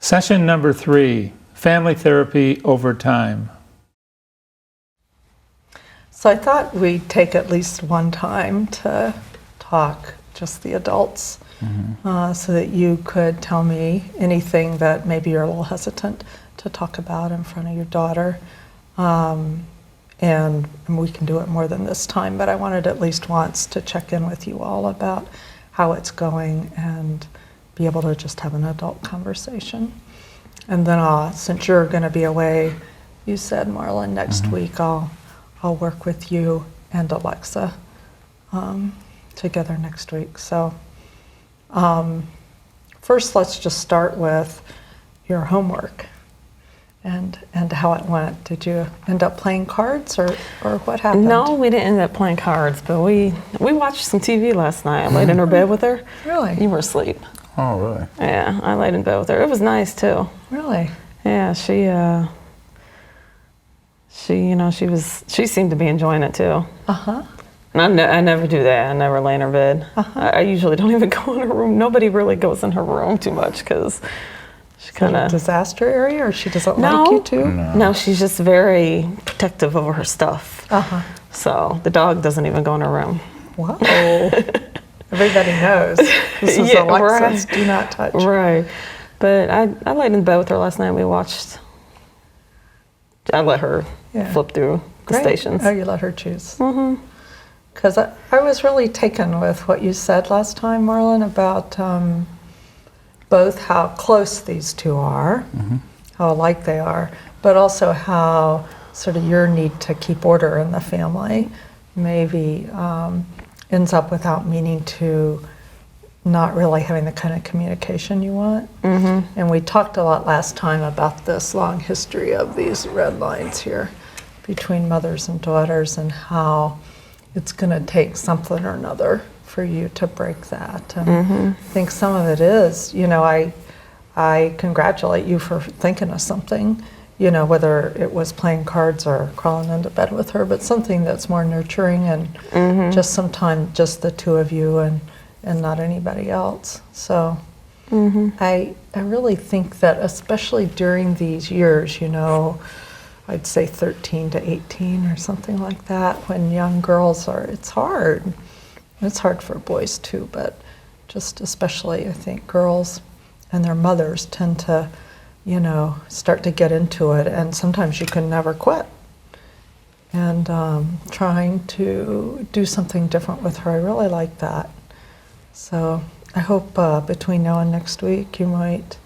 Session number 3, family therapy over time. So I thought we'd take at least one time to talk, just the adults, so that you could tell me anything that maybe you're a little hesitant to talk about in front of your daughter. And we can do it more than this time, but I wanted at least once to check in with you all about how it's going and be able to just have an adult conversation. And then since you're going to be away, you said, Marlon, next week I'll work with you and Alexa together next week. So first, let's just start with your homework and how it went. Did you end up playing cards or what happened? No, we didn't end up playing cards, but we watched some TV last night. I laid in her bed with her. Really? You were asleep. Oh, really? Yeah, I laid in bed with her. It was nice too. Really? Yeah, she seemed to be enjoying it too. And I never do that. I never lay in her bed. I usually don't even go in her room. Nobody really goes in her room too much because she kind of disaster area, or she doesn't like you to? No, she's just very protective over her stuff. So the dog doesn't even go in her room. Wow. Everybody knows. This is Alexa's do not touch. Right. But I laid in bed with her last night. I let her flip through the stations. Oh, you let her choose. Because I was really taken with what you said last time, Marlon, about both how close these two are, how alike they are, but also how sort of your need to keep order in the family maybe ends up without meaning to not really having the kind of communication you want. And we talked a lot last time about this long history of these red lines here between mothers and daughters and how it's going to take something or another for you to break that. And I think some of it is, I congratulate you for thinking of something, whether it was playing cards or crawling into bed with her, but something that's more nurturing and just sometimes just the two of you and not anybody else. So I really think that especially during these years, I'd say 13 to 18 or something like that, when young girls it's hard. It's hard for boys too, but just especially I think girls and their mothers tend to, start to get into it, and sometimes you can never quit. And trying to do something different with her, I really like that. So I hope between now and next week you might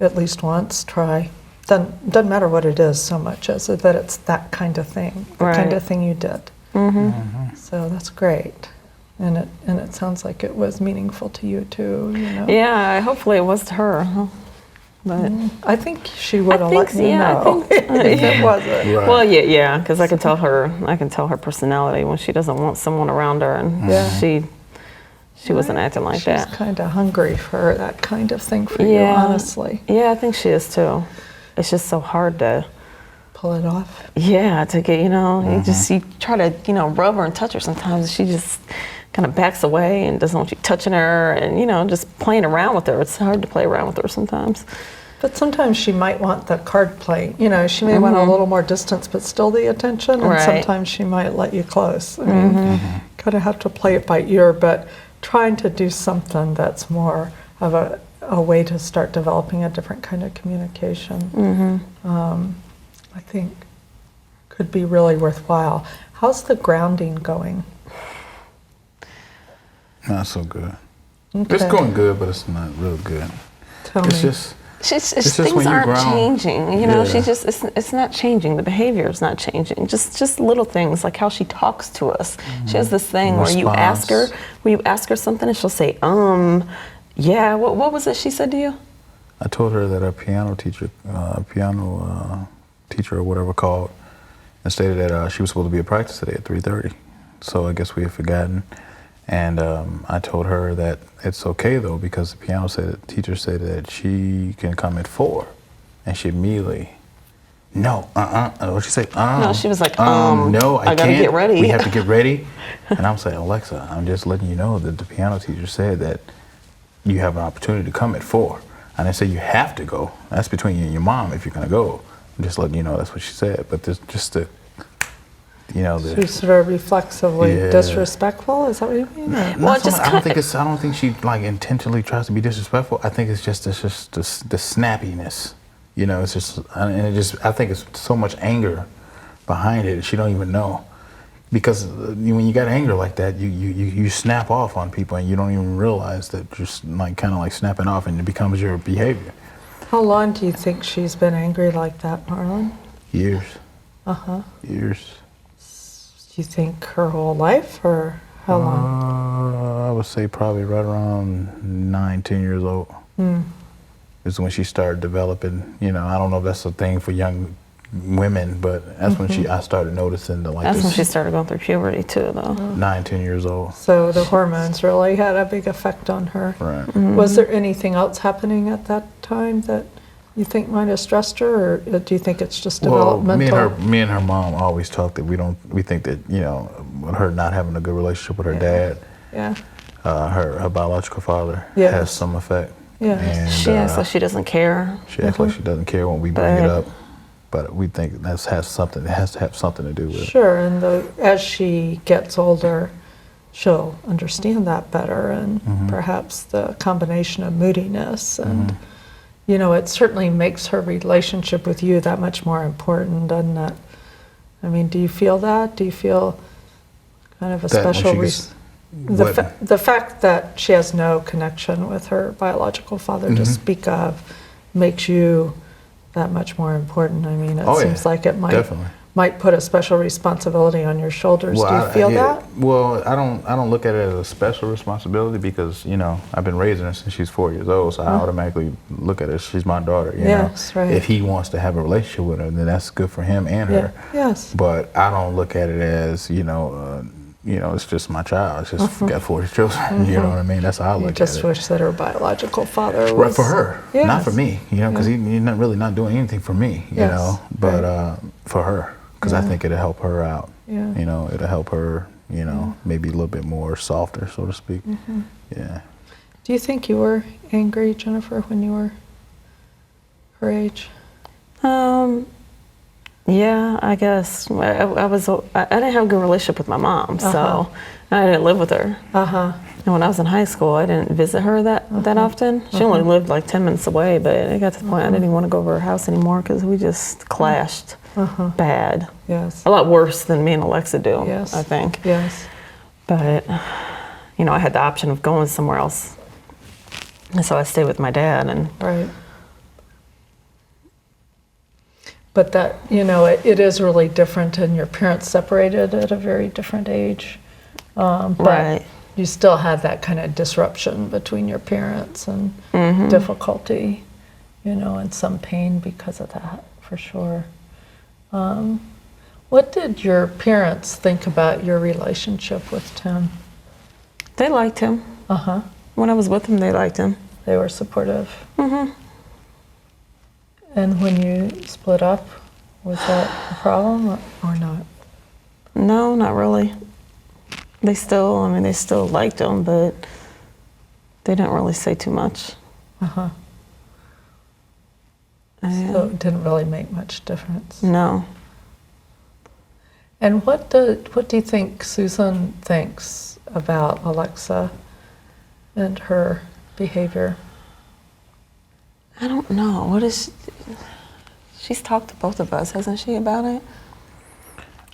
at least once try. Doesn't matter what it is so much as that it's that kind of thing, the kind of thing you did. So that's great. And it sounds like it was meaningful to you too, Yeah, hopefully it was to her. But I think she would have let you know if it wasn't. Right. Well, yeah, because I can tell her personality when she doesn't want someone around her, and she wasn't acting like that. She's kind of hungry for that kind of thing for you, honestly. Yeah, I think she is too. It's just so hard to pull it off. Yeah, to get, you try to, rub her and touch her sometimes. She just kind of backs away and doesn't want you touching her and, just playing around with her. It's hard to play around with her sometimes. But sometimes she might want the card play. She may want a little more distance, but still the attention. And sometimes she might let you close. I mean, kind of have to play it by ear, but trying to do something that's more of a way to start developing a different kind of communication, I think could be really worthwhile. How's the grounding going? Not so good. Okay. It's going good, but it's not real good. Tell it's me. Just things aren't changing. She just it's not changing. The behavior is not changing. Just little things like how she talks to us. She has this thing where you ask her something and she'll say, yeah. What was it she said to you? I told her that our piano teacher or whatever called and stated that she was supposed to be at practice today at 3:30. So I guess we had forgotten. And I told her that it's okay though, because the teacher said that she can come at 4. And she immediately, what'd she say? No, she was like, no, I gotta can't. get ready. We have to get ready. And I'm saying, Alexa, I'm just letting you know that the piano teacher said that you have an opportunity to come at 4. I didn't say you have to go. That's between you and your mom if you're going to go. I'm just letting you know that's what she said. But there's just the, She's sort of reflexively disrespectful. Is that what you mean? Well, just I don't think she like intentionally tries to be disrespectful. I think it's just the snappiness. It's just, and I think it's so much anger behind it. She don't even know. Because when you got anger like that, you snap off on people and you don't even realize that you're like kind of like snapping off, and it becomes your behavior. How long do you think she's been angry like that, Marlon? Years. Years. Do you think her whole life, or how long? I would say probably right around 9, 10 years old. Is when she started developing. I don't know if that's a thing for young women, but that's when I started noticing That's when she started going through puberty too, though. 9, 10 years old. So the hormones really had a big effect on her. Right. Was there anything else happening at that time that you think might have stressed her, or do you think it's just developmental? Well, me and her mom always talk that we think that with her not having a good relationship with her dad, her biological father has some effect. Yeah. And, she acts like she doesn't care. She acts like she doesn't care when we bring it up. But we think it has to have something to do with it. Sure, and as she gets older, she'll understand that better, and perhaps the combination of moodiness and, it certainly makes her relationship with you that much more important, doesn't it? I mean, do you feel that? Do you feel kind of a special the fact that she has no connection with her biological father to speak of makes you that much more important. I mean, it seems like it might put a special responsibility on your shoulders. Do you feel that? Well, I don't look at it as a special responsibility because I've been raising her since she's 4 years old, so I automatically look at her as she's my daughter. Yes, right. If he wants to have a relationship with her, then that's good for him and her. Yes. But I don't look at it as it's just my child. It's just got 40 children. You know what I mean? That's how I look at it. You just wish that her biological father was... Right, for her, not for me, because he's not really not doing anything for me, but for her, because I think it'll help her out. Yeah. It'll help her, maybe a little bit more softer, so to speak. Yeah. Do you think you were angry, Jennifer, when you were her age? Yeah, I guess. I didn't have a good relationship with my mom, so I didn't live with her. And when I was in high school, I didn't visit her that often. She only lived like 10 minutes away, but it got to the point I didn't even want to go over her house anymore because we just clashed bad. Yes. A lot worse than me and Alexa do, Yes. I think. Yes. But, I had the option of going somewhere else. And so I stayed with my dad. Right. But that, it is really different, and your parents separated at a very different age. But you still had that kind of disruption between your parents and difficulty, and some pain because of that, for sure. What did your parents think about your relationship with Tim? They liked him. When I was with him, they liked him. They were supportive. And when you split up, was that a problem or not? No, not really. They still liked him, but they didn't really say too much. So it didn't really make much difference. No. And what do you think Susan thinks about Alexa and her behavior? I don't know. She's talked to both of us, hasn't she, about it?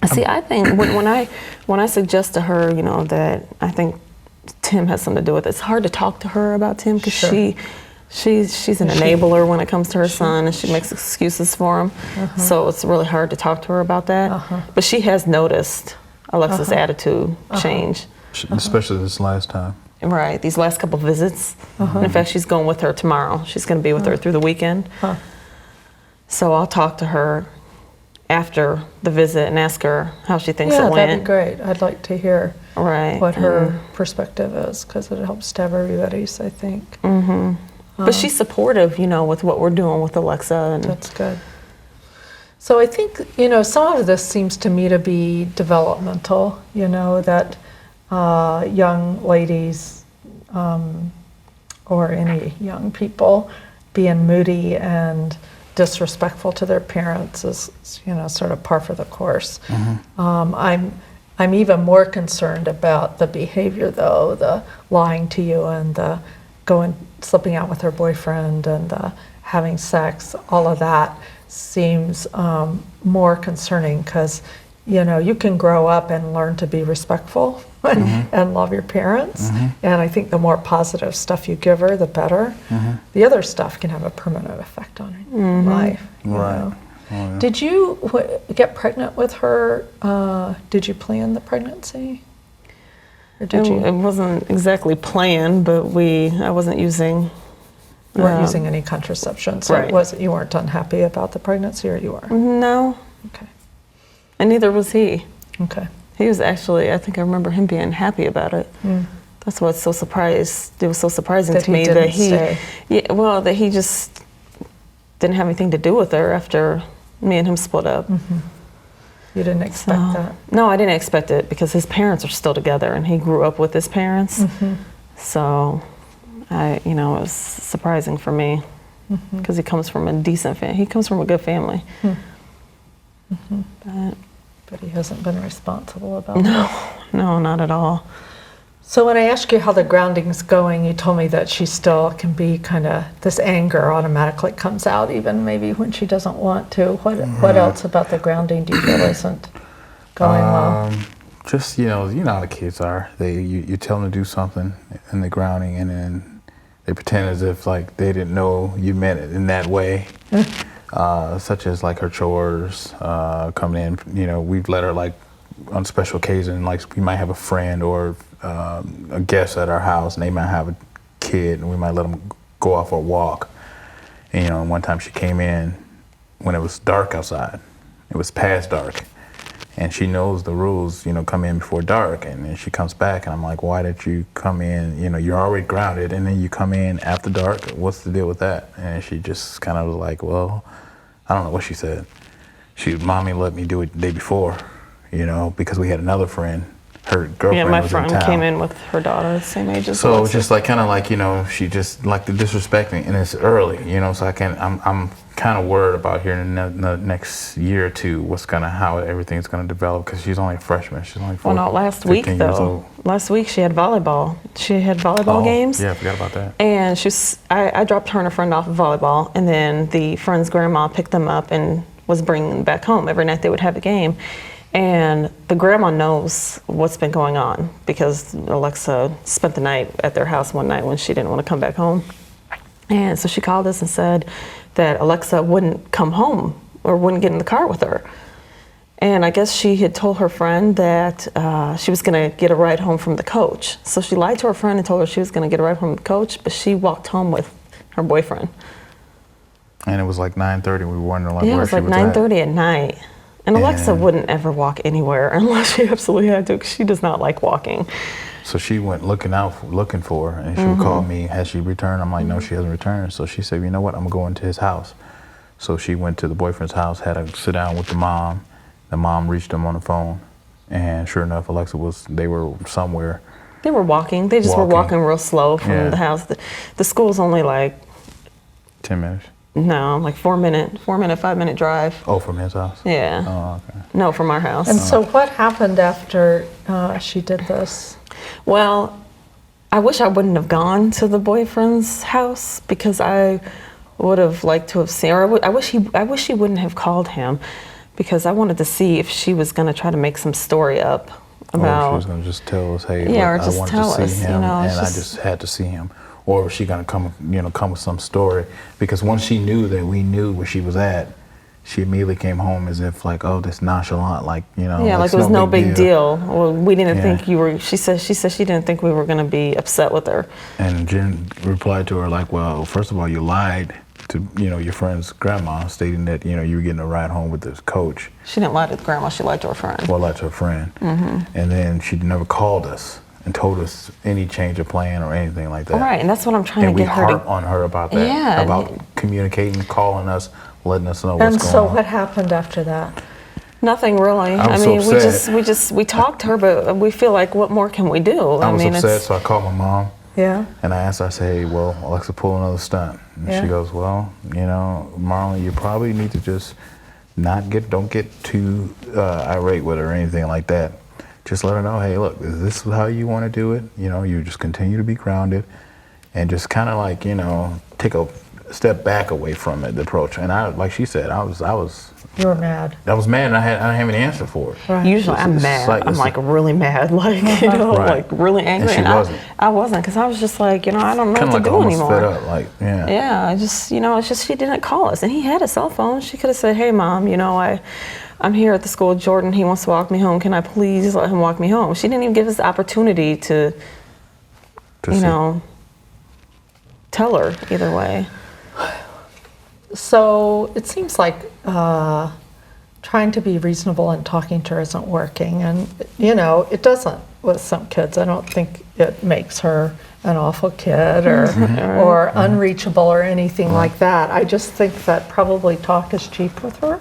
See, I think when I suggest to her, that I think Tim has something to do with it, it's hard to talk to her about Tim because she's an enabler when it comes to her son, and she makes excuses for him. So it's really hard to talk to her about that. But she has noticed Alexa's attitude change. Especially this last time. Right, these last couple visits. In fact, she's going with her tomorrow. She's going to be with her through the weekend. So I'll talk to her after the visit and ask her how she thinks it went. Yeah, that'd be great. I'd like to hear what her perspective is, because it helps to have everybody's, I think. But she's supportive, with what we're doing with Alexa. And that's good. So I think, some of this seems to me to be developmental, that young ladies or any young people being moody and disrespectful to their parents is, sort of par for the course. I'm even more concerned about the behavior, though, the lying to you and the slipping out with her boyfriend and the having sex. All of that seems more concerning because, you can grow up and learn to be respectful and love your parents. And I think the more positive stuff you give her, the better. The other stuff can have a permanent effect on her life. Right. Oh, yeah. Did you get pregnant with her? Did you plan the pregnancy? Or did you? It wasn't exactly planned, but I wasn't using. You weren't using any contraception, so right. You weren't unhappy about the pregnancy, or you are? No. Okay. And neither was he. Okay. He was actually, I think I remember him being happy about it. That's what's so surprised. It was so surprising to me that that he just didn't have anything to do with her after me and him split up. You didn't expect that? No, I didn't expect it because his parents are still together and he grew up with his parents. So, it was surprising for me because he comes from a decent family. He comes from a good family. But he hasn't been responsible about that? No, not at all. So when I asked you how the grounding's going, you told me that she still can be kind of, this anger automatically comes out even maybe when she doesn't want to. What else about the grounding do you feel isn't going well? Just, you know how the kids are. You tell them to do something in the grounding and then they pretend as if like they didn't know you meant it in that way. Such as like her chores coming in. We've let her like on special occasion, like we might have a friend or a guest at our house and they might have a kid and we might let them go off for a walk. And one time she came in when it was dark outside. It was past dark. And she knows the rules, come in before dark. And then she comes back and I'm like, why did you come in? You're already grounded and then you come in after dark. What's the deal with that? And she just kind of was like, well, I don't know what she said. Mommy let me do it the day before, because we had another friend. Her girlfriend my was friend in town. came in with her daughter, the same age as So Alexa. just like kind of like she just like the disrespecting, and it's early, so I'm kind of worried about here in the next year or two how everything's gonna develop because she's only a freshman. She's only 14, well, not last week 15 years though. old. Last week she had volleyball. She had volleyball games. Yeah, I forgot about that. And I dropped her and her friend off at volleyball, and then the friend's grandma picked them up and was bringing them back home. Every night they would have a game. And the grandma knows what's been going on because Alexa spent the night at their house one night when she didn't want to come back home. And so she called us and said that Alexa wouldn't come home or wouldn't get in the car with her. And I guess she had told her friend that she was going to get a ride home from the coach. So she lied to her friend and told her she was going to get a ride from the coach, but she walked home with her boyfriend. And it was like 9:30. We were wondering Yeah, it where was she like was 9:30 at night. And Alexa And- wouldn't ever walk anywhere unless she absolutely had to, because she does not like walking. So she went looking for her, and she would call me. Has she returned? I'm like, no, she hasn't returned. So she said, you know what? I'm going to his house. So she went to the boyfriend's house, had to sit down with the mom. The mom reached him on the phone, and sure enough, they were somewhere. They were walking. They just were walking real slow from the house. The school's only like 10 minutes. No, like 5-minute drive. Oh, from his house? Yeah. Oh, okay. No, from our house. And so what happened after she did this? Well, I wish I wouldn't have gone to the boyfriend's house because I would have liked to have seen her. I wish she wouldn't have called him because I wanted to see if she was going to try to make some story up about. Or she was going to just tell us, hey, Yeah, look, or just I wanted tell to see us, him, and it's I just had to see him. Or was she gonna come with some story? Because once she knew that we knew where she was at, she immediately came home as if like, oh, this nonchalant, Yeah, like it was no big deal. Well, we didn't think you were. She said she didn't think we were gonna be upset with her. And Jen replied to her like, well, first of all, you lied to your friend's grandma, stating that you were getting a ride home with this coach. She didn't lie to the grandma. She lied to her friend. Well, lied to her friend. And then she never called us and told us any change of plan or anything like that. Right, and that's what I'm trying to get her to. And we harp on her about that. Yeah. About communicating, calling us, letting us know what's going on. And so what happened after that? Nothing really. I was so upset. we talked to her, but we feel like what more can we do? I was upset, so I called my mom Yeah. And I asked her, I say, hey, well, Alexa, pull another stunt. And she goes, well, you know, Marlon, you probably need to just don't get too irate with her or anything like that. Just let her know, hey, look, is this how you want to do it? You know, you just continue to be grounded and just kind of like, you know, take a step back away from it, the approach. And I, like she said, I was You were mad. I was mad, and I didn't have an answer for it. Right. Usually I'm mad. I'm like really mad, like, you know, like really angry. And she wasn't. I wasn't, because I was just like, you know, I don't know Kind what of to like do almost anymore. fed up, like, yeah. Yeah, I just, you know, it's just she didn't call us. And he had a cell phone. She could have said, hey, Mom, you know, I'm here at the school with Jordan. He wants to walk me home. Can I please let him walk me home? She didn't even give us the opportunity to you know, tell her either way. So it seems like trying to be reasonable and talking to her isn't working. And, you know, it doesn't with some kids. I don't think it makes her an awful kid or unreachable or anything like that. I just think that probably talk is cheap with her.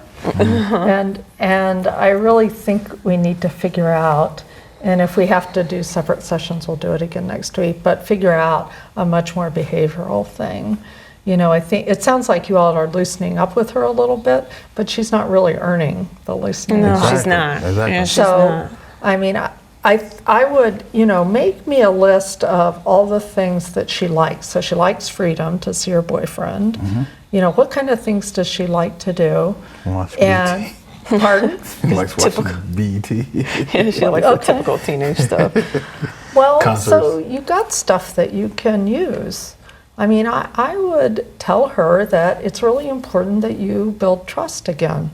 And I really think we need to figure out, and if we have to do separate sessions, we'll do it again next week, but figure out a much more behavioral thing. You know, I think it sounds like you all are loosening up with her a little bit, but she's not really earning the loosening No, up. she's not. Exactly. Yeah, she's So, not. I mean, I would, you know, make me a list of all the things that she likes. So she likes freedom to see her boyfriend. You know, what kind of things does she like to do? Watch And, pardon? He likes watching BET. Yeah, she likes the typical teenage stuff. Well, Concerts. so you got stuff that you can use. I mean, I would tell her that it's really important that you build trust again.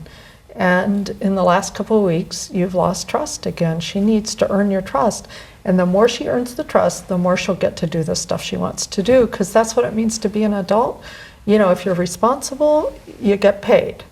And in the last couple of weeks, you've lost trust again. She needs to earn your trust. And the more she earns the trust, the more she'll get to do the stuff she wants to do, because that's what it means to be an adult. You know, if you're responsible, you get paid.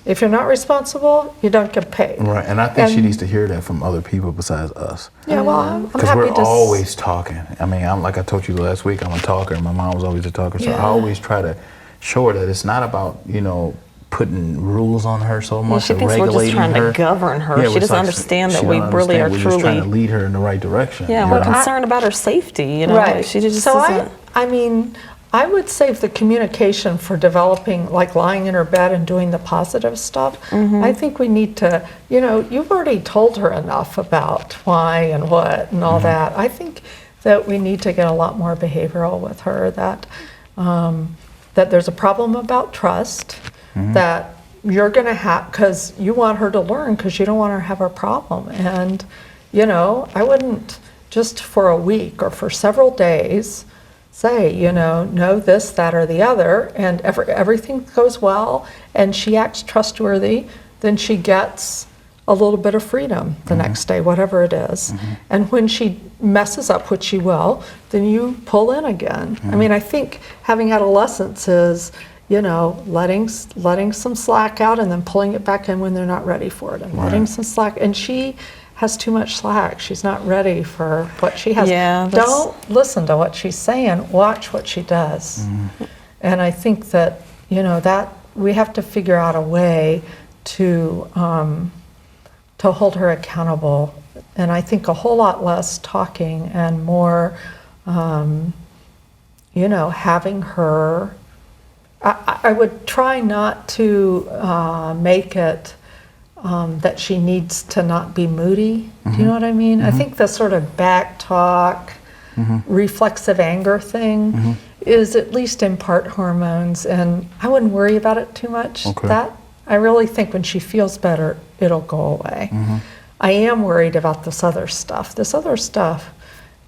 If you're not responsible, you don't get paid. Right, and I think she needs to hear that from other people besides us. Yeah, well, I'm Because happy we're to always talking. I mean, like I told you last week, I'm a talker. My mom was always a talker. So I always try to show her that it's not about, you know, putting rules on her so much, She or thinks we're just regulating trying her. to govern her. Yeah, She doesn't understand that we really are We're just trying to truly. lead her in the right direction. Yeah, you we're know? concerned about her safety, you know. Right. She just so doesn't. I mean, I would save the communication for developing, like lying in her bed and doing the positive stuff. I think we need to, you know, you've already told her enough about why and what and all that. I think that we need to get a lot more behavioral with her, that that there's a problem about trust, that you're going to have, because you want her to learn, because you don't want her to have a problem. And, you know, I wouldn't just for a week or for several days say, you know, no this, that, or the other, and everything goes well, and she acts trustworthy, then she gets a little bit of freedom the next day, whatever it is. And when she messes up, which she will, then you pull in again. I mean, I think having adolescence is, you know, letting some slack out and then pulling it back in when they're not ready for it, and letting some slack. And she has too much slack. She's not ready for what she has. Yeah, don't listen to what she's saying. Watch what she does. And I think that, you know, that we have to figure out a way to hold her accountable. And I think a whole lot less talking and more, you know, having her. I would try not to make it that she needs to not be moody. Do you know what I mean? I think the sort of back talk, reflexive anger thing is at least in part hormones, and I wouldn't worry about it too much. Okay. That I really think when she feels better, it'll go away. I am worried about this other stuff. This other stuff,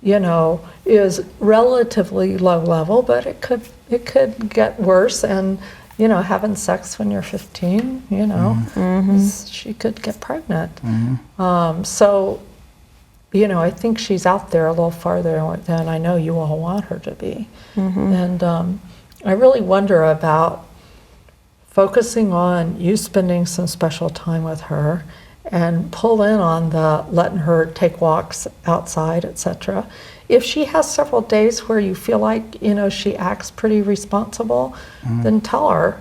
you know, is relatively low level, but it could get worse. And you know, having sex when you're 15, you know, she could get pregnant. So, you know, I think she's out there a little farther than I know you all want her to be. And I really wonder about focusing on you spending some special time with her, and pull in on the letting her take walks outside, etc. If she has several days where you feel like, you know, she acts pretty responsible, then tell her,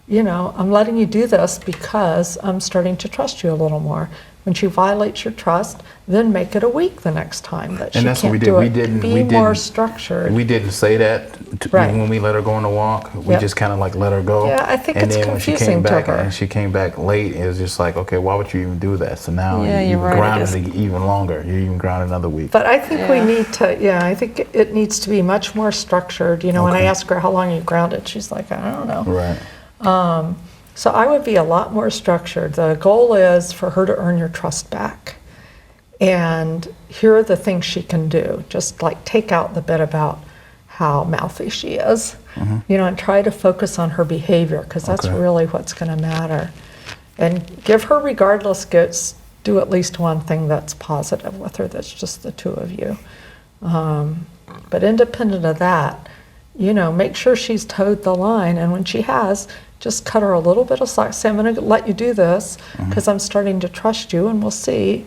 you know, I'm letting you do this because I'm starting to trust you a little more. When she violates your trust, then make it a week the next time that she And that's what we can't did. do We it. didn't. Be we more didn't, structured. We didn't say that Right. when we let her go on the walk. We Yep. just kind of like let her go. Yeah, I think and it's then when she confusing came back to her. and she came back late, it was just like, okay, why would you even do that? So now Yeah, you you're right, grounded it it even longer. You even grounded another week. But I think we Yeah. need to, I think it needs to be much more structured. When I Okay. ask her how long are you grounded, she's like, I don't know. Right. So I would be a lot more structured. The goal is for her to earn your trust back. And here are the things she can do. Just like take out the bit about how mouthy she is, and try to focus on her behavior, because that's Okay. really what's going to matter. And give her, regardless, do at least one thing that's positive with her, that's just the two of you. But independent of that, make sure she's towed the line. And when she has, just cut her a little bit of slack. Say, I'm going to let you do this because I'm starting to trust you, and we'll see.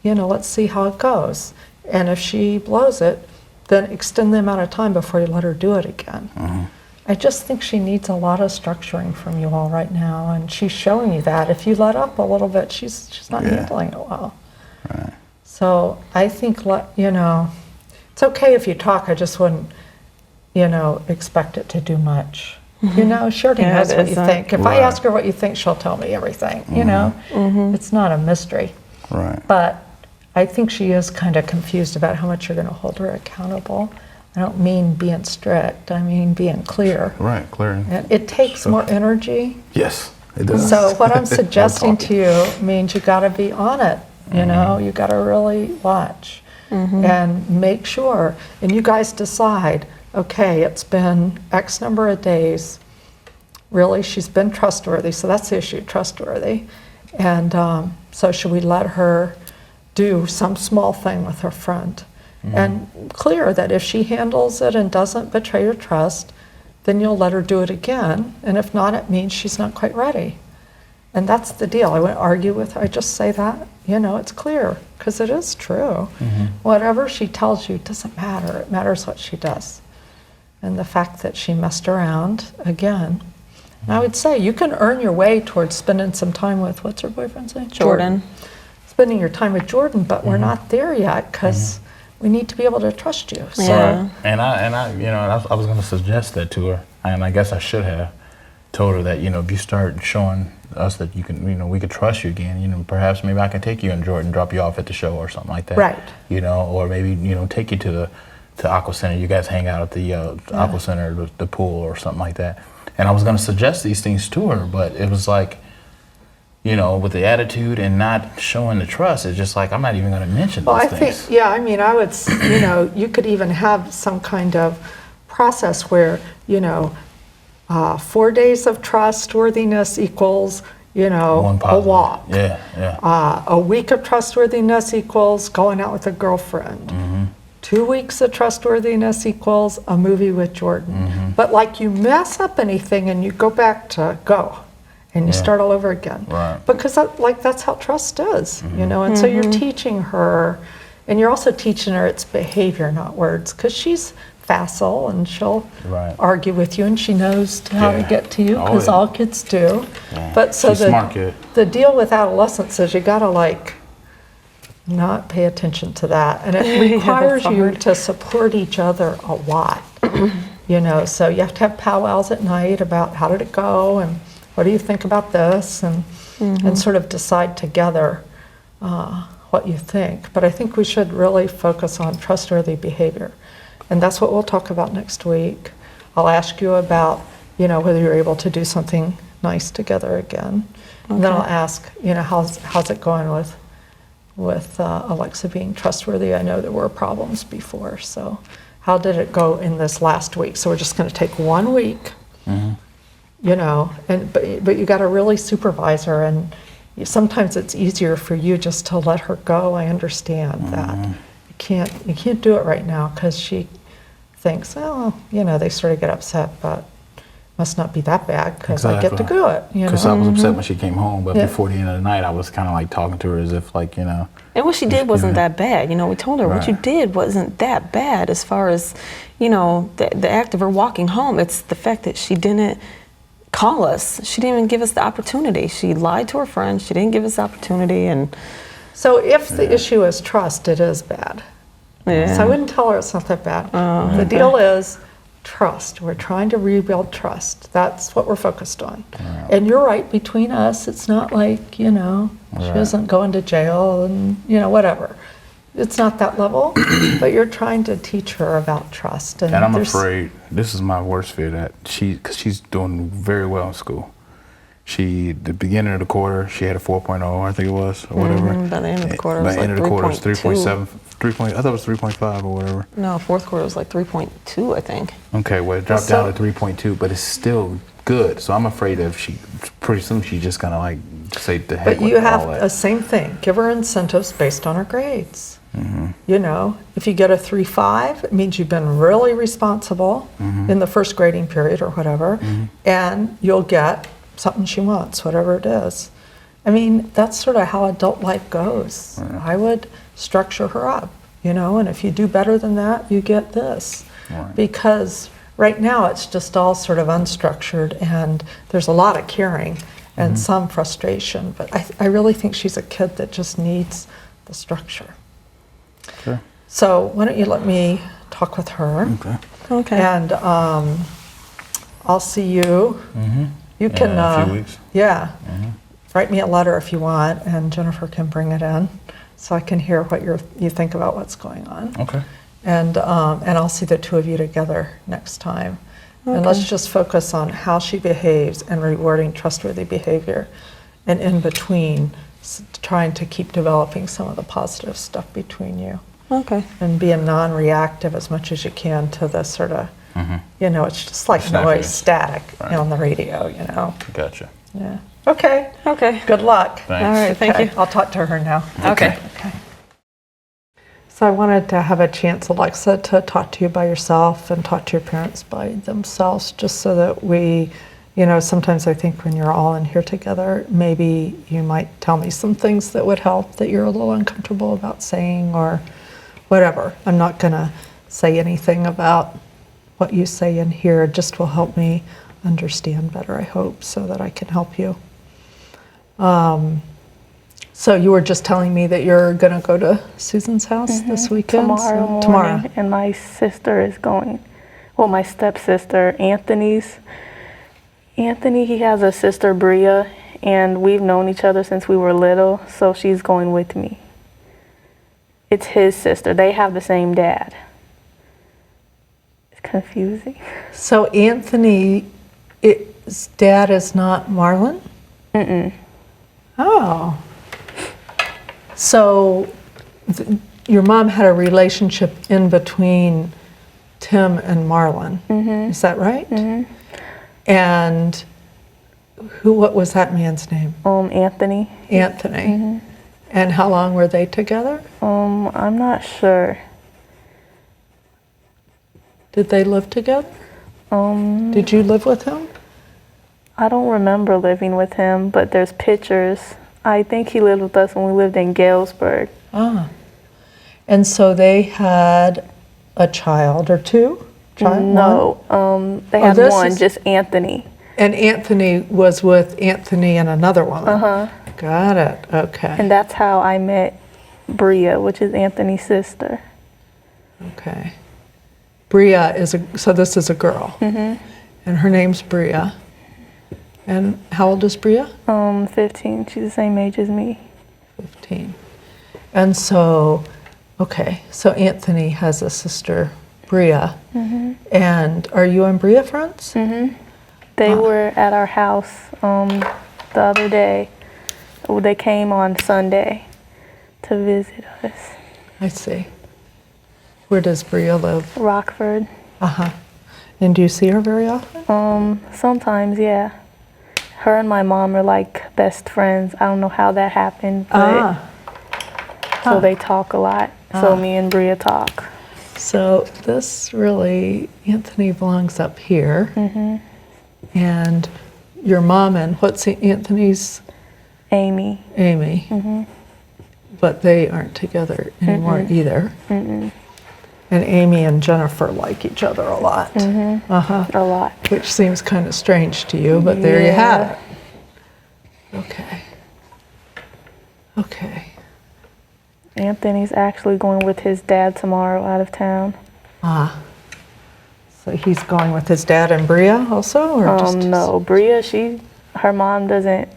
Let's see how it goes. And if she blows it, then extend the amount of time before you let her do it again. I just think she needs a lot of structuring from you all right now, and she's showing you that. If you let up a little bit, she's not handling it well. Right. So I think, it's okay if you talk. I just wouldn't, expect it to do much. She already Yeah, knows it what you isn't. think. If I Right. ask her what you think, she'll tell me everything. It's not a mystery. Right. But I think she is kind of confused about how much you're going to hold her accountable. I don't mean being strict. I mean being clear. Right. Clearing. And it takes more energy. Yes, it does. So what I'm suggesting to talking. you means you got to be on it. You got to really watch and make sure. And you guys decide. Okay, it's been X number of days. Really, she's been trustworthy. So that's the issue, trustworthy. And so should we let her do some small thing with her friend? And clear that if she handles it and doesn't betray your trust, then you'll let her do it again. And if not, it means she's not quite ready. And that's the deal. I wouldn't argue with her. I just say that, it's clear, because it is true. Whatever she tells you doesn't matter. It matters what she does. And the fact that she messed around again. And I would say you can earn your way towards spending some time with, what's her boyfriend's name? Jordan. Spending your time with Jordan, but we're not there yet, because we need to be able to trust you. So Yeah. And I was going to suggest that to her, and I guess I should have told her that, if you start showing us that you can, we could trust you again, perhaps maybe I can take you and Jordan, drop you off at the show or something like that. Right. Or maybe, take you to Aqua Center. You guys hang out at the Aqua Center, the pool or something like that. And I was going to suggest these things to her, but it was like, with the attitude and not showing the trust, it's just like, I'm not even going to mention Well, those I things. think, I would, you could even have some kind of process where, 4 days of trustworthiness equals, One a positive. walk. Yeah. A week of trustworthiness equals going out with a girlfriend. 2 weeks of trustworthiness equals a movie with Jordan. But like you mess up anything and you go back to go. And you start all over again. Right. Because that's how trust is, and so you're teaching her, and you're also teaching her it's behavior, not words, because she's facile and she'll Right. argue with you, and she knows how to Yeah. get to you, Oh, because yeah. all kids do. Yeah. But so She's a smart kid. the deal with adolescence is you gotta not pay attention to that, and it requires that's you hard. to support each other a lot. So you have to have powwows at night about how did it go and what do you think about this, and sort of decide together what you think. But I think we should really focus on trustworthy behavior, and that's what we'll talk about next week. I'll ask you about whether you're able to do something nice together again, and then I'll ask how's it going with Alexa being trustworthy. I know there were problems before, so how did it go in this last week? So we're just going to take 1 week. But you got to really supervise her, and sometimes it's easier for you just to let her go. I understand that you can't do it right now because she thinks, they sort of get upset, but must not be that bad because I get to do it. Because I was upset when she came home, but Yeah. before the end of the night, I was kind of like talking to her as if And what she did wasn't that bad. We told her what you Right. did wasn't that bad as far as, the act of her walking home. It's the fact that she didn't call us. She didn't even give us the opportunity. She lied to her friend. She didn't give us the opportunity. And So if the issue is trust, it is bad. Yeah. So I wouldn't tell her it's not that bad. The deal is trust. We're trying to rebuild trust. That's what we're focused on. Right. And you're right, between us, it's not like, she isn't going to jail and, whatever. It's not that level, but you're trying to teach her about trust. And I'm afraid, this is my worst fear, that because she's doing very well in school. The beginning of the quarter, she had a 4.0, I think it was, or whatever. By the end of the quarter, it By was the end like of the quarter, it was 3.7. 3.7, I thought it was 3.5 or whatever. No, fourth quarter was like 3.2, I think. Okay, well, it dropped down to 3.2, but it's still good. So I'm afraid that pretty soon she's just gonna like say the heck But with you all have that. the same thing. Give her incentives based on her grades. If you get a 3.5, it means you've been really responsible in the first grading period or whatever, and you'll get something she wants, whatever it is. I mean, that's sort of how adult life goes. I would structure her up, and if you do better than that, you get this. Right. Because right now it's just all sort of unstructured, and there's a lot of caring and some frustration, but I really think she's a kid that just needs the structure. Sure. So why don't you let me talk with her, Okay. and I'll see you. You can, in a few weeks. Write me a letter if you want, and Jennifer can bring it in, so I can hear what you think about what's going on. Okay. And I'll see the two of you together next time. And let's just focus on how she behaves and rewarding trustworthy behavior, and in between, trying to keep developing some of the positive stuff between you. Okay. And being non-reactive as much as you can to the sort of, it's just like noise, static on the radio, Gotcha. Yeah. Okay. Okay. Good luck. Thanks. All right, thank you. I'll talk to her now. Okay. So I wanted to have a chance, Alexa, to talk to you by yourself and talk to your parents by themselves, just so that we, sometimes I think when you're all in here together, maybe you might tell me some things that would help that you're a little uncomfortable about saying or whatever. I'm not going to say anything about what you say in here. It just will help me understand better, I hope, so that I can help you. So you were just telling me that you're going to go to Susan's house this weekend? Tomorrow morning, and my sister is going. Well, my stepsister, Anthony, he has a sister, Bria, and we've known each other since we were little, so she's going with me. It's his sister. They have the same dad. It's confusing. So Anthony, his dad is not Marlon? Mm-mm. Oh. So your mom had a relationship in between Tim and Marlon. Is that right? And what was that man's name? Anthony. Anthony. And how long were they together? I'm not sure. Did they live together? Did you live with him? I don't remember living with him, but there's pictures. I think he lived with us when we lived in Galesburg. Ah. And so they had a child or two? No, they had one, just Anthony. And Anthony was with Anthony and another woman? Got it, okay. And that's how I met Bria, which is Anthony's sister. Okay. Bria so this is a girl. And her name's Bria. And how old is Bria? 15. She's the same age as me. 15. And so, okay, so Anthony has a sister, Bria. And are you and Bria friends? They were at our house the other day. They came on Sunday to visit us. I see. Where does Bria live? Rockford. And do you see her very often? Sometimes, yeah. Her and my mom are like best friends. I don't know how that happened, but so they talk a lot. So me and Bria talk. So this really, Anthony belongs up here. And your mom and what's Anthony's? Amy. Amy. But they aren't together anymore either. And Amy and Jennifer like each other a lot. A lot. Which seems kind of strange to you, but there you have it. Okay. Anthony's actually going with his dad tomorrow out of town. So he's going with his dad and Bria also, or just No, Bria, her mom doesn't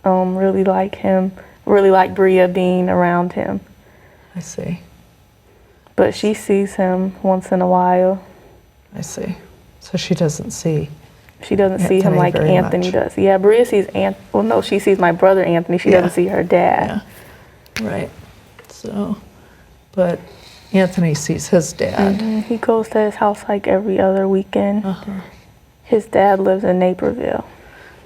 really like him, really like Bria being around him. I see. But she sees him once in a while. I see. So she doesn't see. She doesn't see him Anthony like very Anthony much. does. Yeah, Bria sees she sees my brother Anthony. She doesn't see her dad. Yeah. Right. So, but Anthony sees his dad. He goes to his house like every other weekend. His dad lives in Naperville.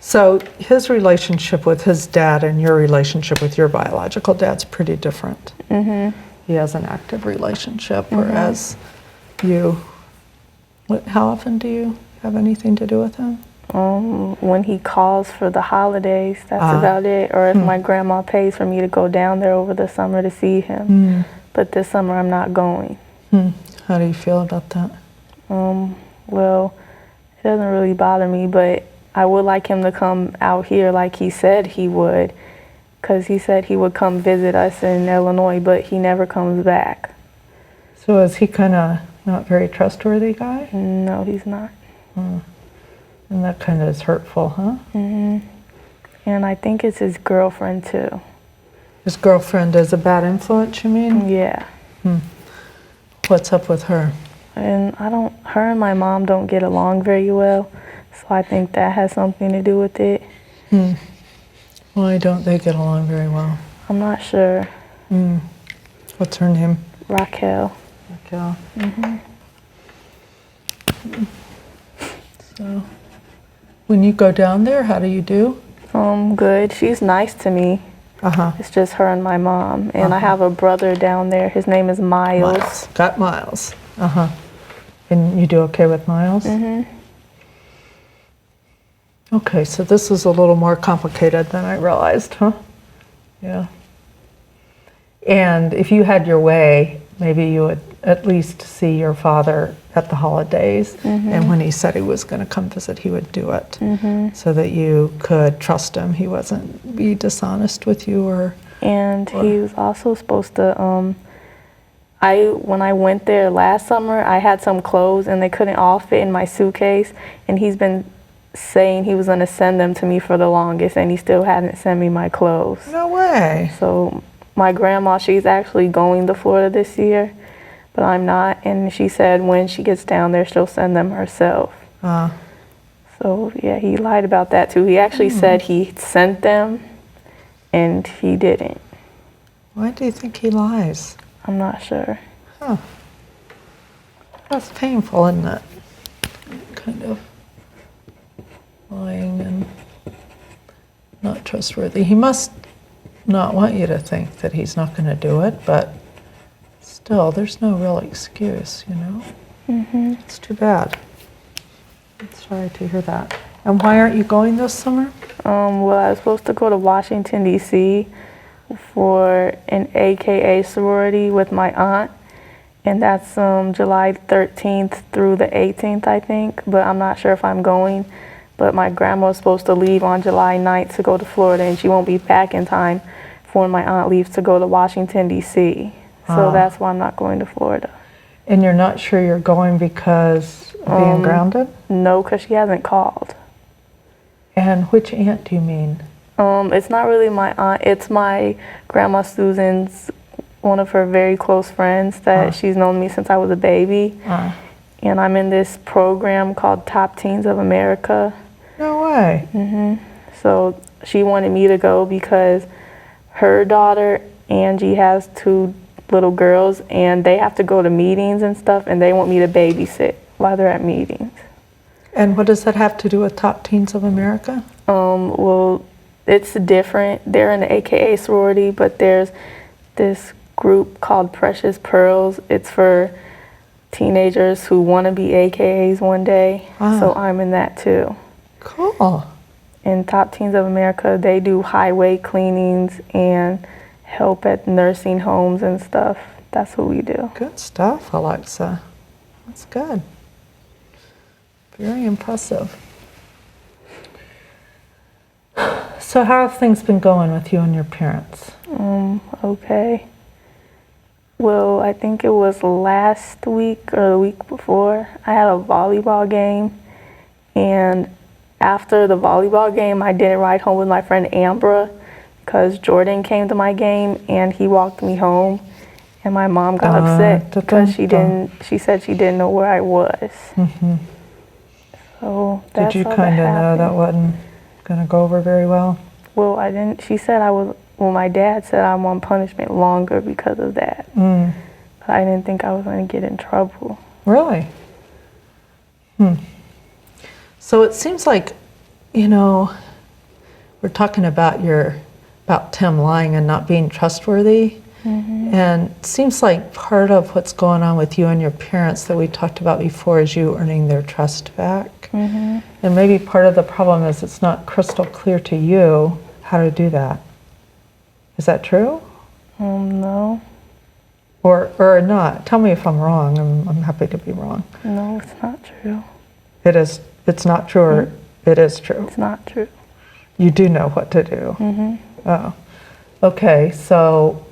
So his relationship with his dad and your relationship with your biological dad's pretty different. He has an active relationship, whereas you, how often do you have anything to do with him? When he calls for the holidays, that's about it. Or if my grandma pays for me to go down there over the summer to see him. But this summer I'm not going. How do you feel about that? Well, it doesn't really bother me, but I would like him to come out here like he said he would, because he said he would come visit us in Illinois, but he never comes back. So is he kind of not very trustworthy guy? No, he's not. And that kind of is hurtful, huh? And I think it's his girlfriend too. His girlfriend is a bad influence, you mean? Yeah. What's up with her? And her and my mom don't get along very well, so I think that has something to do with it. Why don't they get along very well? I'm not sure. What's her name? Raquel. Raquel. So, when you go down there, how do you do? Good. She's nice to me. It's just her and my mom. And I have a brother down there. His name is Miles. Got Miles. And you do okay with Miles? Okay, so this is a little more complicated than I realized, huh? Yeah. And if you had your way, maybe you would at least see your father at the holidays. And when he said he was going to come visit, he would do it so that you could trust him. He wasn't be dishonest with you or... And he was also supposed to, when I went there last summer, I had some clothes and they couldn't all fit in my suitcase. And he's been saying he was going to send them to me for the longest, and he still hadn't sent me my clothes. No way. So my grandma, she's actually going to Florida this year, but I'm not. And she said when she gets down there, she'll send them herself. So yeah, he lied about that too. He actually said he sent them, and he didn't. Why do you think he lies? I'm not sure. That's painful, isn't it? Kind of lying and not trustworthy. He must not want you to think that he's not going to do it, but still, there's no real excuse, you know? It's too bad. I'm sorry to hear that. And why aren't you going this summer? Well, I was supposed to go to Washington, D.C. for an AKA sorority with my aunt, and that's July 13th through the 18th, I think, but I'm not sure if I'm going. But my grandma was supposed to leave on July 9th to go to Florida, and she won't be back in time for when my aunt leaves to go to Washington, D.C. So that's why I'm not going to Florida. And you're not sure you're going because of being grounded? No, because she hasn't called. And which aunt do you mean? It's not really my aunt. It's my grandma Susan's, one of her very close friends that she's known me since I was a baby. And I'm in this program called Top Teens of America. No way. So she wanted me to go because her daughter, Angie, has 2 little girls, and they have to go to meetings and stuff, and they want me to babysit while they're at meetings. And what does that have to do with Top Teens of America? Well, it's different. They're in the AKA sorority, but there's this group called Precious Pearls. It's for teenagers who want to be AKAs one day. So I'm in that too. Cool. In Top Teens of America, they do highway cleanings and help at nursing homes and stuff. That's what we do. Good stuff, Alexa. That's good. Very impressive. So how have things been going with you and your parents? Okay. Well, I think it was last week or the week before. I had a volleyball game, and after the volleyball game, I didn't ride home with my friend Ambra because Jordan came to my game and he walked me home, and my mom got upset because she said she didn't know where I was. So that's Did you how kind of know happened. that wasn't going to go over very well? Well, I didn't. She said my dad said I'm on punishment longer because of that. But I didn't think I was going to get in trouble. Really? So it seems like, we're talking about Tim lying and not being trustworthy. And it seems like part of what's going on with you and your parents that we talked about before is you earning their trust back. And maybe part of the problem is it's not crystal clear to you how to do that. Is that true? No. Or not? Tell me if I'm wrong. I'm happy to be wrong. No, it's not true. It is. It's not true, or it is true. It's not true. You do know what to do. Oh, okay. So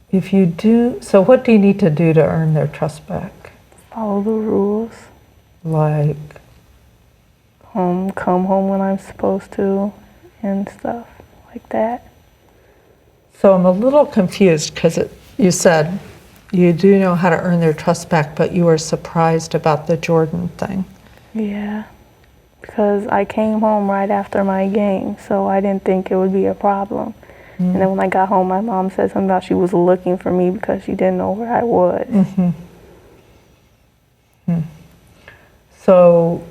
if you do, so what do you need to do to earn their trust back? Follow the rules. Like, Come home when I'm supposed to, and stuff like that. so I'm a little confused because you said you do know how to earn their trust back, but you were surprised about the Jordan thing. Yeah, because I came home right after my game, so I didn't think it would be a problem. And then when I got home, my mom said something about she was looking for me because she didn't know where I was. So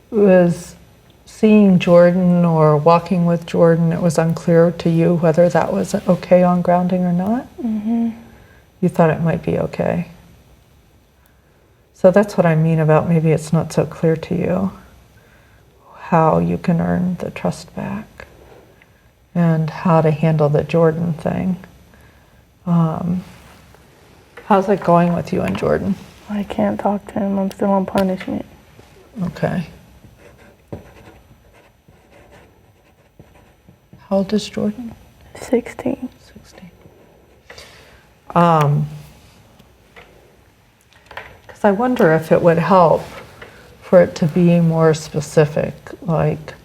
was seeing Jordan or walking with Jordan, it was unclear to you whether that was okay on grounding or not? You thought it might be okay. So that's what I mean about maybe it's not so clear to you how you can earn the trust back and how to handle the Jordan thing. How's it going with you and Jordan? I can't talk to him. I'm still on punishment. Okay. How old is Jordan? 16. 16. Because I wonder if it would help for it to be more specific, like,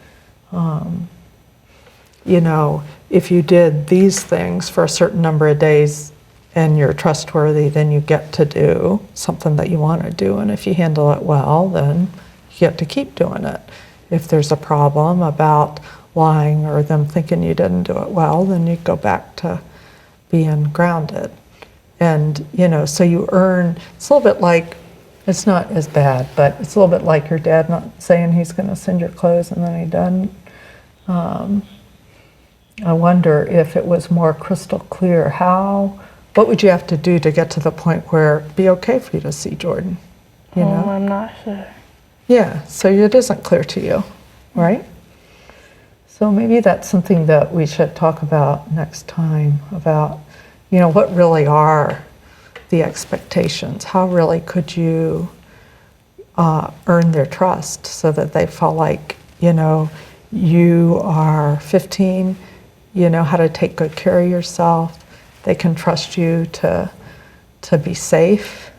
if you did these things for a certain number of days and you're trustworthy, then you get to do something that you want to do. And if you handle it well, then you get to keep doing it. If there's a problem about lying or them thinking you didn't do it well, then you go back to being grounded. And, so you earn, it's a little bit like, it's not as bad, but it's a little bit like your dad not saying he's going to send your clothes and then he doesn't. I wonder if it was more crystal clear what would you have to do to get to the point where it'd be okay for you to see Jordan? I'm not sure. Yeah, so it isn't clear to you, right? So maybe that's something that we should talk about next time about, what really are the expectations? How really could you earn their trust so that they felt like, you are 15, you know how to take good care of yourself, they can trust you to be safe,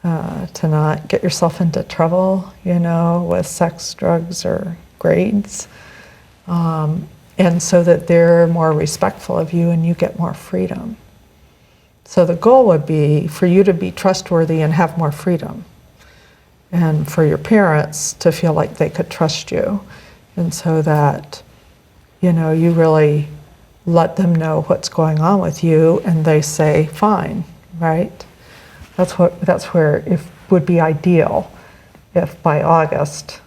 to not get yourself into trouble, with sex, drugs, or grades. And so that they're more respectful of you and you get more freedom. So the goal would be for you to be trustworthy and have more freedom. And for your parents to feel like they could trust you. And so that, you really let them know what's going on with you and they say, fine, right? That's where it would be ideal if by August,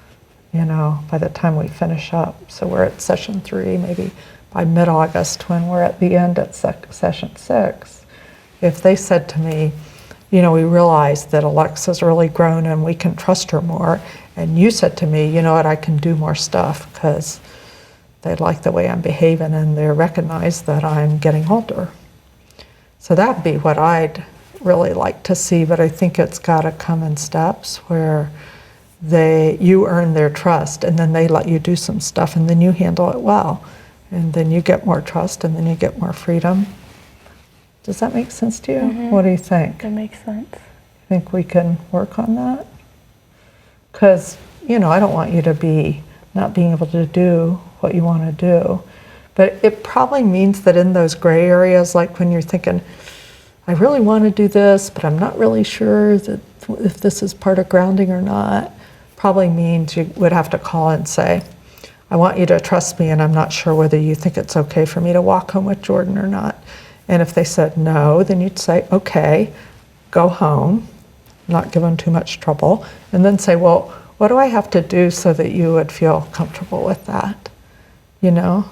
by the time we finish up, so we're at session 3, maybe by mid-August when we're at the end at session 6, if they said to me, we realized that Alexa's really grown and we can trust her more, and you said to me, you know what, I can do more stuff because they like the way I'm behaving and they recognize that I'm getting older. So that'd be what I'd really like to see, but I think it's got to come in steps where you earn their trust and then they let you do some stuff and then you handle it well and then you get more trust and then you get more freedom. Does that make sense to you? What do you think? That makes sense. Think we can work on that? Because, you know, I don't want you to be not being able to do what you want to do. But it probably means that in those gray areas, like when you're thinking, I really want to do this, but I'm not really sure that if this is part of grounding or not, probably means you would have to call and say, I want you to trust me, and I'm not sure whether you think it's okay for me to walk home with Jordan or not. And if they said no, then you'd say, okay, go home, not give them too much trouble, and then say, well, what do I have to do so that you would feel comfortable with that? You know?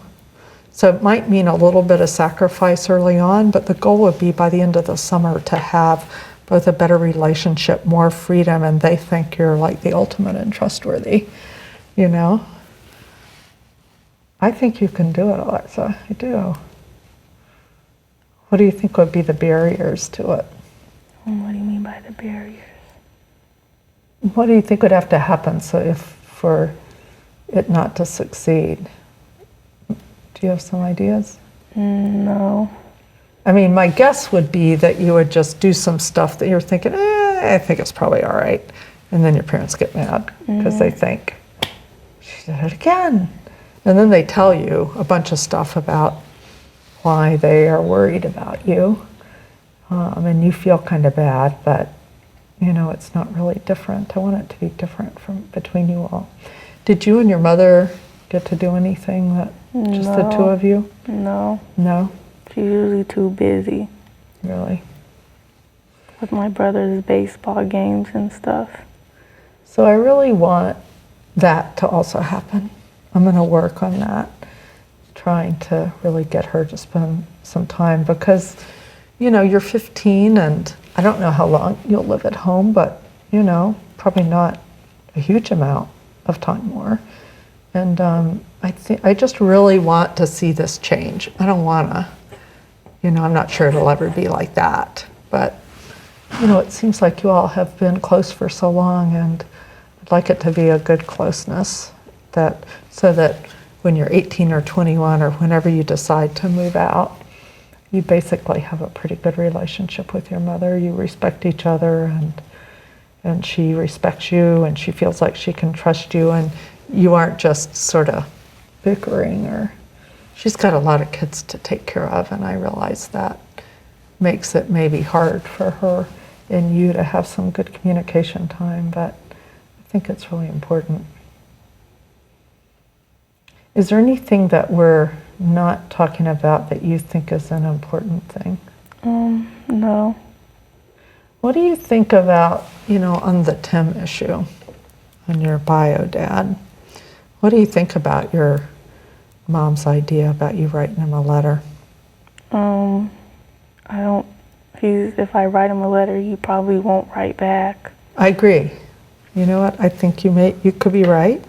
So it might mean a little bit of sacrifice early on, but the goal would be by the end of the summer to have both a better relationship, more freedom, and they think you're like the ultimate and trustworthy, you know? I think you can do it, Alexa, I do. What do you think would be the barriers to it? What do you mean by the barriers? What do you think would have to happen for it not to succeed? Do you have some ideas? No. I mean, my guess would be that you would just do some stuff that you're thinking, I think it's probably all right. And then your parents get mad because they think, she did it again. And then they tell you a bunch of stuff about why they are worried about you. And you feel kind of bad, but you know, it's not really different. I want it to be different between you all. Did you and your mother get to do anything that just the two of you? No. No? She's usually too busy Really? with my brother's baseball games and stuff. So I really want that to also happen. I'm going to work on that, trying to really get her to spend some time because, you know, you're 15 and I don't know how long you'll live at home, but, you know, probably not a huge amount of time more. And I just really want to see this change. I don't want to, you know, I'm not sure it'll ever be like that, but, you know, it seems like you all have been close for so long, and I'd like it to be a good closeness, so that when you're 18 or 21 or whenever you decide to move out, you basically have a pretty good relationship with your mother. You respect each other, and she respects you, and she feels like she can trust you, and you aren't just sort of bickering. Or she's got a lot of kids to take care of, and I realize that makes it maybe hard for her and you to have some good communication time, but I think it's really important. Is there anything that we're not talking about that you think is an important thing? No. What do you think about, you know, on the Tim issue, on your bio dad? What do you think about your mom's idea about you writing him a letter? If I write him a letter, he probably won't write back. I agree. You know what? I think you could be right,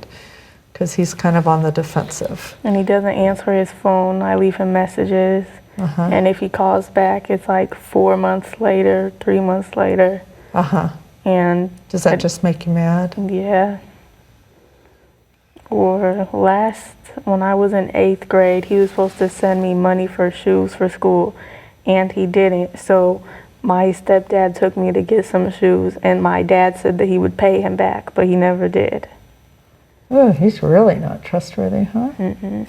because he's kind of on the defensive. And he doesn't answer his phone. I leave him messages. And if he calls back, it's like 4 months later, 3 months later. And does that just make you mad? Yeah. Or when I was in 8th grade, he was supposed to send me money for shoes for school, and he didn't. So my stepdad took me to get some shoes, and my dad said that he would pay him back, but he never did. Oh, he's really not trustworthy, huh? I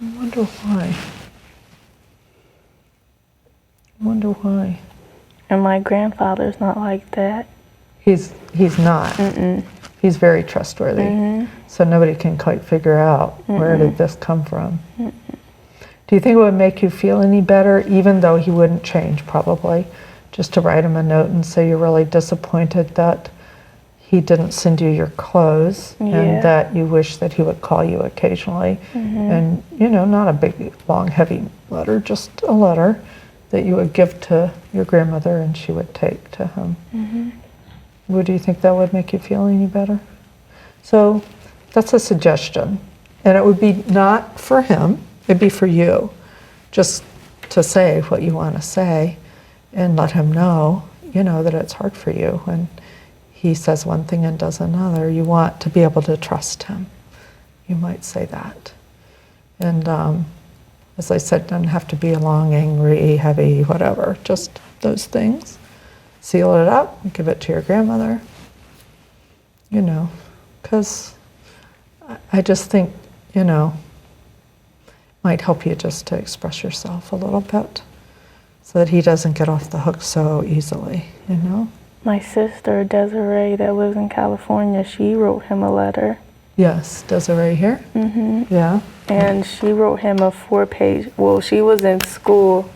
wonder why. And my grandfather's not like that. He's not. He's very trustworthy. So nobody can quite figure out where did this come from. Do you think it would make you feel any better, even though he wouldn't change probably, just to write him a note and say you're really disappointed that he didn't send you your clothes and that you wish that he would call you occasionally? And, you know, not a big, long, heavy letter, just a letter that you would give to your grandmother and she would take to him. Do you think that would make you feel any better? So that's a suggestion. And it would be not for him, it'd be for you, just to say what you want to say and let him know, you know, that it's hard for you when he says one thing and does another. You want to be able to trust him. You might say that. And As I said, doesn't have to be long, angry, heavy, whatever, just those things. Seal it up, give it to your grandmother, you know, because I just think, you know, might help you just to express yourself a little bit so that he doesn't get off the hook so easily, you know. My sister, Desiree, that lives in California, she wrote him a letter. Yes, Desiree here? Mm-hmm. Yeah. And she wrote him a 4-page, well, she was in school,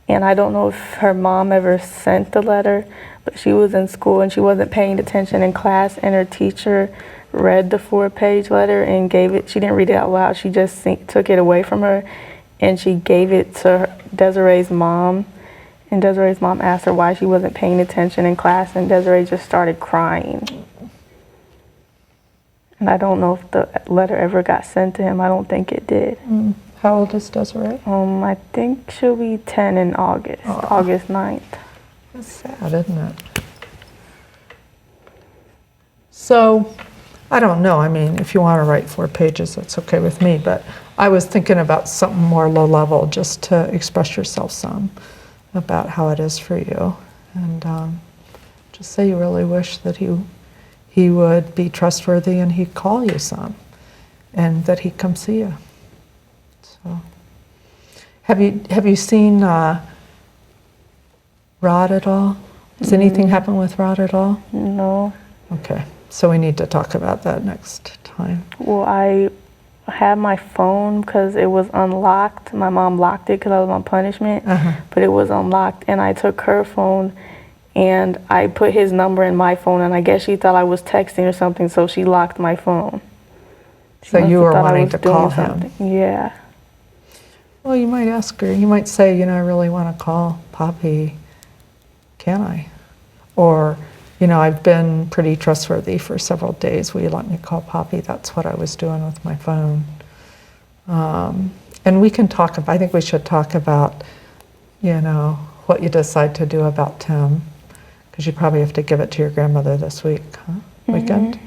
and I don't know if her mom ever sent the letter, but she was in school and she wasn't paying attention in class, and her teacher read the 4-page letter and gave it, she didn't read it out loud, she just took it away from her, and she gave it to Desiree's mom, and Desiree's mom asked her why she wasn't paying attention in class, and Desiree just started crying. And I don't know if the letter ever got sent to him. I don't think it did. How old is Desiree? I think she'll be 10 in August, August 9th. That's sad, isn't it? So, I don't know. I mean, if you want to write 4 pages, that's okay with me. But I was thinking about something more low level, just to express yourself some about how it is for you. And just say you really wish that he would be trustworthy and he'd call you some, and that he'd come see you. So, have you seen Rod at all? Has anything happened with Rod at all? No. Okay, so we need to talk about that next time. Well, I had my phone because it was unlocked. My mom locked it because I was on punishment, but it was unlocked, and I took her phone and I put his number in my phone, and I guess she thought I was texting or something, so she locked my phone. So you were wanting to call him? Yeah. Well, you might ask her. You might say, you know, I really want to call Poppy. Can I? Or, you know, I've been pretty trustworthy for several days. Will you let me call Poppy? That's what I was doing with my phone. And we can talk about, I think we should talk about, you know, what you decide to do about Tim. Because you probably have to give it to your grandmother this week, huh? Weekend?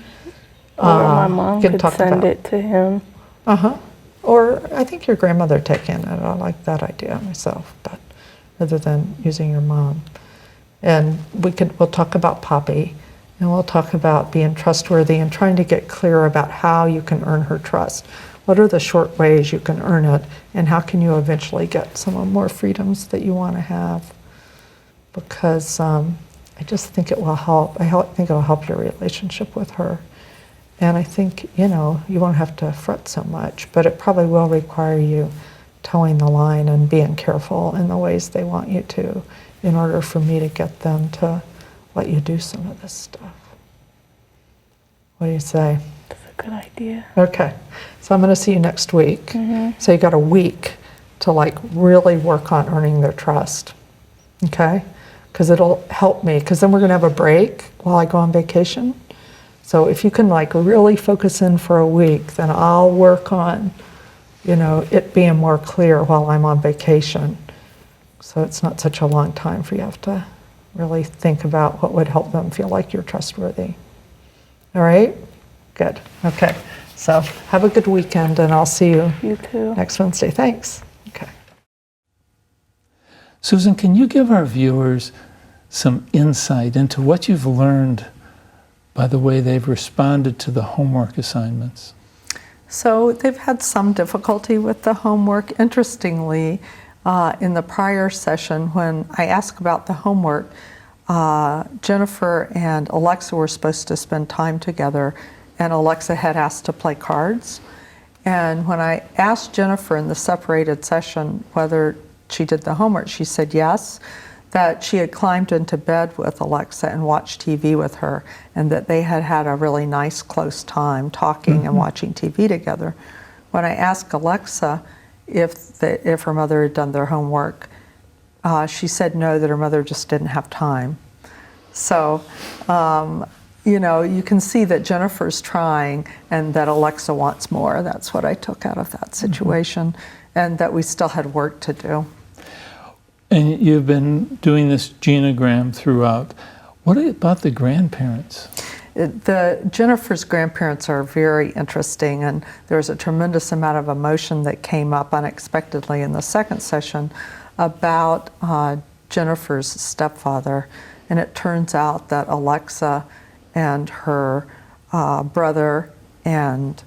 Or my mom could send it to him. Or I think your grandmother taking it. I like that idea myself, but rather than using your mom. And we'll talk about Poppy, and we'll talk about being trustworthy and trying to get clear about how you can earn her trust. What are the short ways you can earn it, and how can you eventually get some more freedoms that you want to have? Because I just think it will help. I think it will help your relationship with her. And I think, you know, you won't have to fret so much, but it probably will require you towing the line and being careful in the ways they want you to, in order for me to get them to let you do some of this stuff. What do you say? That's a good idea. Okay, so I'm going to see you next week. So you got a week to like really work on earning their trust, okay? Because it'll help me, because then we're going to have a break while I go on vacation. So if you can like really focus in for a week, then I'll work on, you know, it being more clear while I'm on vacation. So it's not such a long time for you to have to really think about what would help them feel like you're trustworthy. All right? Good. Okay. So have a good weekend, and I'll see you next Wednesday. Thanks. Okay. Susan, can you give our viewers some insight into what you've learned by the way they've responded to the homework assignments? So they've had some difficulty with the homework. Interestingly, in the prior session, when I asked about the homework, Jennifer and Alexa were supposed to spend time together, and Alexa had asked to play cards. And when I asked Jennifer in the separated session whether she did the homework, she said yes, that she had climbed into bed with Alexa and watched TV with her, and that they had had a really nice close time talking and watching TV together. When I asked Alexa if her mother had done their homework, she said no, that her mother just didn't have time. So, you know, you can see that Jennifer's trying and that Alexa wants more. That's what I took out of that situation, and that we still had work to do. And you've been doing this genogram throughout. What about the grandparents? Jennifer's grandparents are very interesting, and there's a tremendous amount of emotion that came up unexpectedly in the second session about Jennifer's stepfather. And it turns out that Alexa and her brother and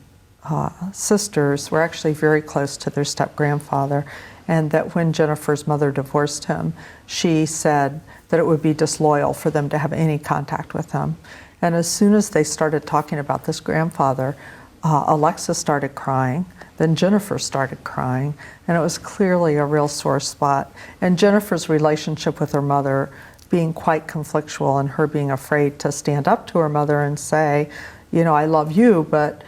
sisters were actually very close to their step-grandfather, and that when Jennifer's mother divorced him, she said that it would be disloyal for them to have any contact with him. And as soon as they started talking about this grandfather, Alexa started crying, then Jennifer started crying, and it was clearly a real sore spot. And Jennifer's relationship with her mother being quite conflictual, and her being afraid to stand up to her mother and say, you know, I love you, but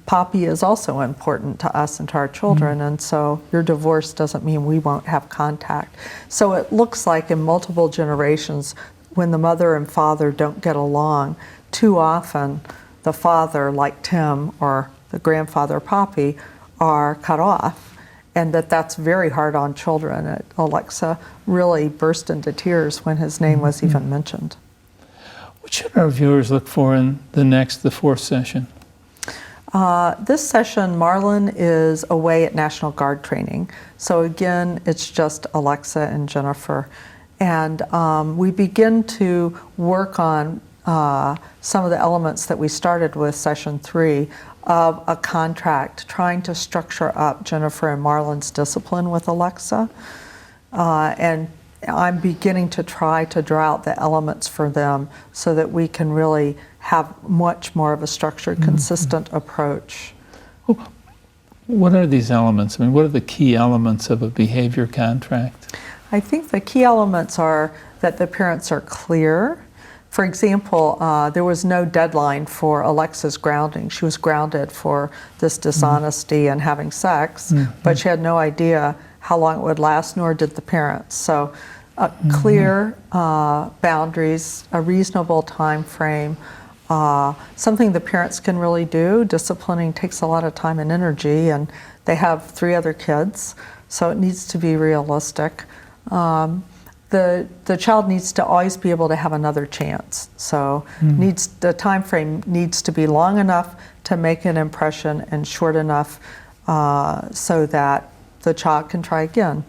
Poppy is also important to us and to our children, and so your divorce doesn't mean we won't have contact. So it looks like in multiple generations, when the mother and father don't get along, too often the father, like Tim, or the grandfather, Poppy, are cut off, and that's very hard on children. Alexa really burst into tears when his name was even mentioned. What should our viewers look for in the fourth session? This session, Marlon is away at National Guard training. So again, it's just Alexa and Jennifer. And we begin to work on some of the elements that we started with session 3 of a contract, trying to structure up Jennifer and Marlon's discipline with Alexa. And I'm beginning to try to draw out the elements for them so that we can really have much more of a structured, consistent approach. What are these elements? I mean, what are the key elements of a behavior contract? I think the key elements are that the parents are clear. For example, there was no deadline for Alexa's grounding. She was grounded for this dishonesty and having sex, but she had no idea how long it would last, nor did the parents. So clear boundaries, a reasonable time frame, something the parents can really do. Disciplining takes a lot of time and energy, and they have 3 other kids, so it needs to be realistic. The child needs to always be able to have another chance. So the time frame needs to be long enough to make an impression and short enough so that the child can try again.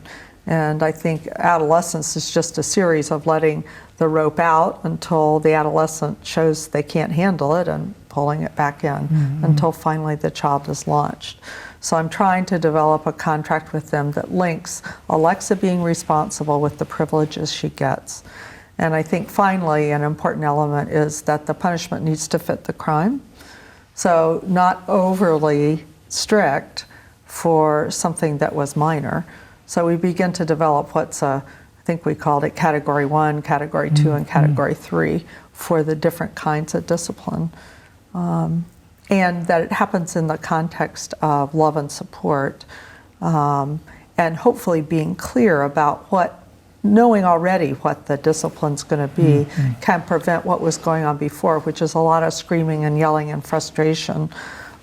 And I think adolescence is just a series of letting the rope out until the adolescent shows they can't handle it and pulling it back in until finally the child is launched. So I'm trying to develop a contract with them that links Alexa being responsible with the privileges she gets. And I think finally an important element is that the punishment needs to fit the crime. So not overly strict for something that was minor. So we begin to develop I think we called it Category 1, Category 2, and Category 3 for the different kinds of discipline. And that it happens in the context of love and support, and hopefully being clear about knowing already what the discipline's going to be can prevent what was going on before, which is a lot of screaming and yelling and frustration,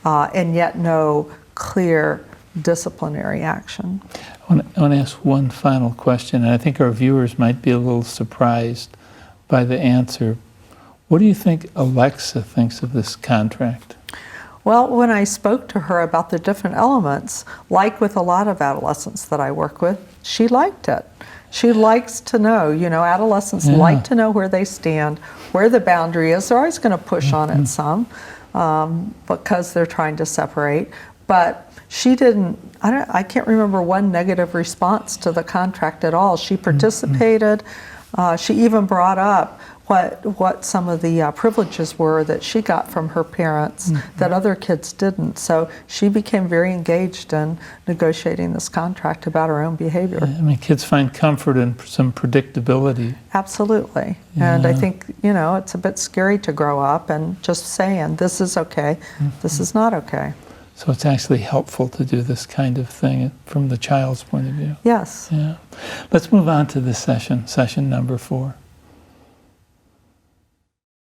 and yet no clear disciplinary action. I want to ask one final question, and I think our viewers might be a little surprised by the answer. What do you think Alexa thinks of this contract? Well, when I spoke to her about the different elements, like with a lot of adolescents that I work with, she liked it. She likes to know, adolescents like to know where they stand, where the boundary is. They're always going to push on it some because they're trying to separate. But she didn't, I can't remember one negative response to the contract at all. She participated. She even brought up what some of the privileges were that she got from her parents that other kids didn't. So she became very engaged in negotiating this contract about her own behavior. I mean, kids find comfort in some predictability. Absolutely. Yeah. And I think, it's a bit scary to grow up and just saying, this is okay, this is not okay. So it's actually helpful to do this kind of thing from the child's point of view. Yes. Yeah. Let's move on to this session number 4.